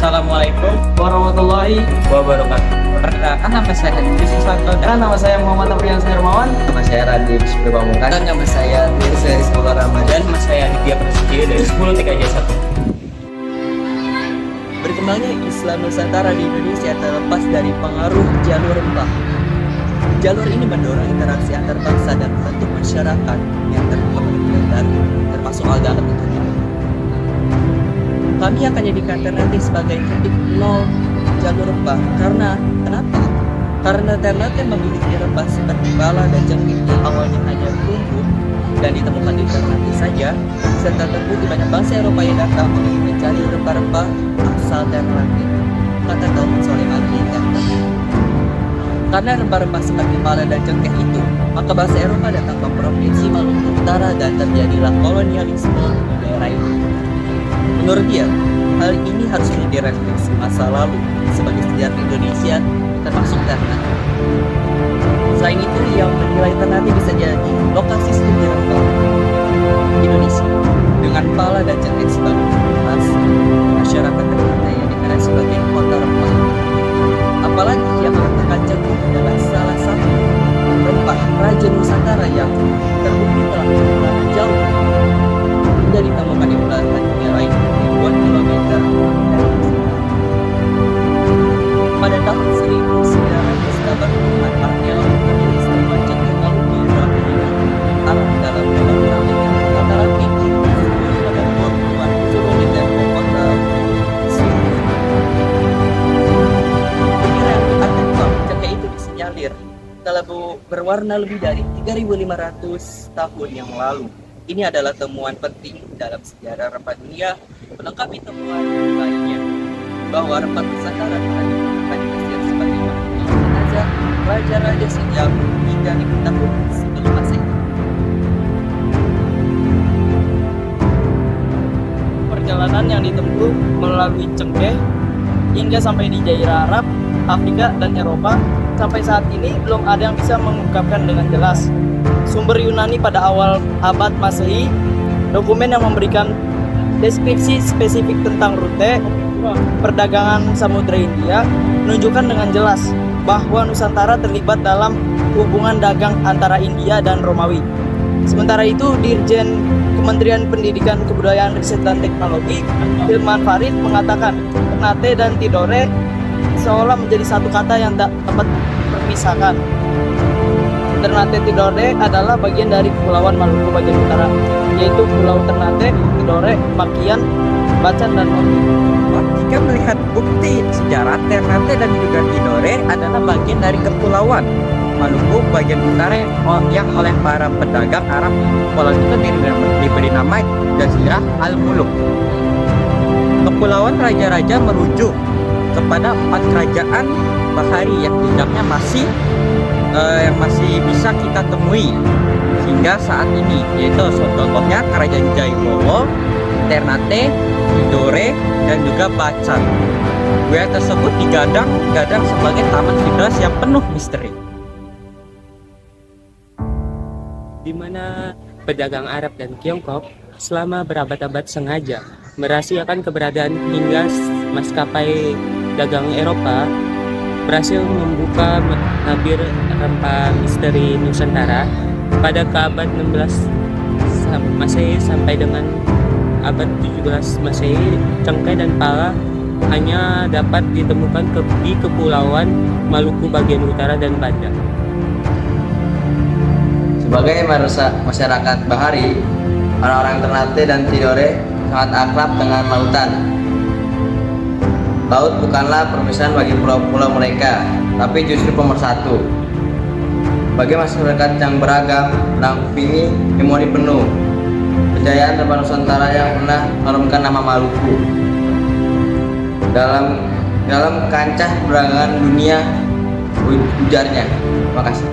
Assalamualaikum warahmatullahi wabarakatuh. Perkenalkan, nama saya Hadi Susanto dan Nama saya Muhammad Aprian Hermawan. Nama saya Randy Bismi Pamungkas. Dan nama saya Mirza Rizqullah Ramadan. nama saya Aditya Prasetyo dari 10 TKJ 1. Berkembangnya Islam Nusantara di Indonesia terlepas dari pengaruh jalur rempah. Jalur ini mendorong interaksi antar bangsa dan membentuk masyarakat yang terbuka lebar, termasuk agama tentunya. Kami akan jadikan Ternate sebagai titik nol jalur rempah. Karena kenapa? Karena Ternate memiliki rempah seperti bala dan jengking yang awalnya hanya tumbuh dan ditemukan di Ternate saja, serta terbukti banyak bangsa Eropa yang datang untuk mencari rempah-rempah asal Ternate. Kata Thomas Soleiman Ternate. Karena rempah-rempah seperti bala dan cengkeh itu, maka bangsa Eropa datang ke provinsi Maluku Utara dan terjadilah kolonialisme di daerah itu. Menurut dia, hal ini harus menjadi refleksi masa lalu sebagai sejarah Indonesia, termasuk Ternate. Selain itu, ia menilai Ternate bisa jadi lokasi studi rempah Indonesia dengan pala dan cengkeh sebagai khas masyarakat Ternate yang dikenal sebagai kota rempah. Apalagi yang mengatakan cengkeh adalah salah satu rempah Raja Nusantara yang terbukti telah berjalan jauh hingga ditemukan di belahan dunia lain ribuan kilometer dari sini. Pada tahun 1980-an, arkeolog menulis bahwa cengkeh Maluku Arab dalam dalam antara tinggi 10 pada 20-an suhu di tempo kota Sulu. Cengkeh itu disinyalir telah berwarna lebih dari 3.500 tahun yang lalu. Ini adalah temuan penting dalam sejarah rempah dunia, melengkapi temuan lainnya bahwa rempah Nusantara telah ditemukan di Mesir sebagai jenazah raja-raja sejak 3.000 tahun sebelum Masehi. Perjalanan yang ditempuh melalui cengkeh hingga sampai di Jazirah Arab, Afrika, dan Eropa. Sampai saat ini belum ada yang bisa mengungkapkan dengan jelas. Sumber Yunani pada awal abad Masehi, dokumen yang memberikan deskripsi spesifik tentang rute perdagangan Samudra Hindia, menunjukkan dengan jelas bahwa Nusantara terlibat dalam hubungan dagang antara India dan Romawi. Sementara itu, Dirjen Kementerian Pendidikan Kebudayaan Riset dan Teknologi, Hilman Farid, mengatakan Ternate dan Tidore seolah menjadi satu kata yang tak dapat terpisahkan. Ternate Tidore adalah bagian dari Kepulauan Maluku bagian utara, yaitu Pulau Ternate, Tidore, Makian, Bacan, dan Moki. Jika melihat bukti sejarah, Ternate dan juga Tidore adalah bagian dari Kepulauan Maluku bagian utara yang oleh para pedagang Arab pulau itu diberi nama Jazirah Al-Muluk. Kepulauan raja-raja merujuk kepada 4 kerajaan bahari yang jejaknya yang masih bisa kita temui hingga saat ini, yaitu contohnya Kerajaan Jaibowo, Ternate, Tidore, dan juga Bacan. Wilayah tersebut digadang sebagai taman federasi yang penuh misteri, di mana pedagang Arab dan Tiongkok selama berabad-abad sengaja merahasiakan keberadaan hingga maskapai dagang Eropa berhasil membuka tabir rempah misteri Nusantara pada abad 16 Masehi sampai dengan abad 17 Masehi. Cengkeh dan pala hanya dapat ditemukan di Kepulauan Maluku bagian utara dan Banda. Sebagai masyarakat bahari, orang-orang Ternate dan Tidore sangat akrab dengan lautan. Laut bukanlah perpisahan bagi pulau-pulau mereka, tapi justru pemersatu. Bagi masyarakat yang beragam, Langpingi memori penuh kejayaan rempah Nusantara yang pernah menurunkan nama Maluku dalam kancah perdagangan dunia, ujarnya. Terima kasih.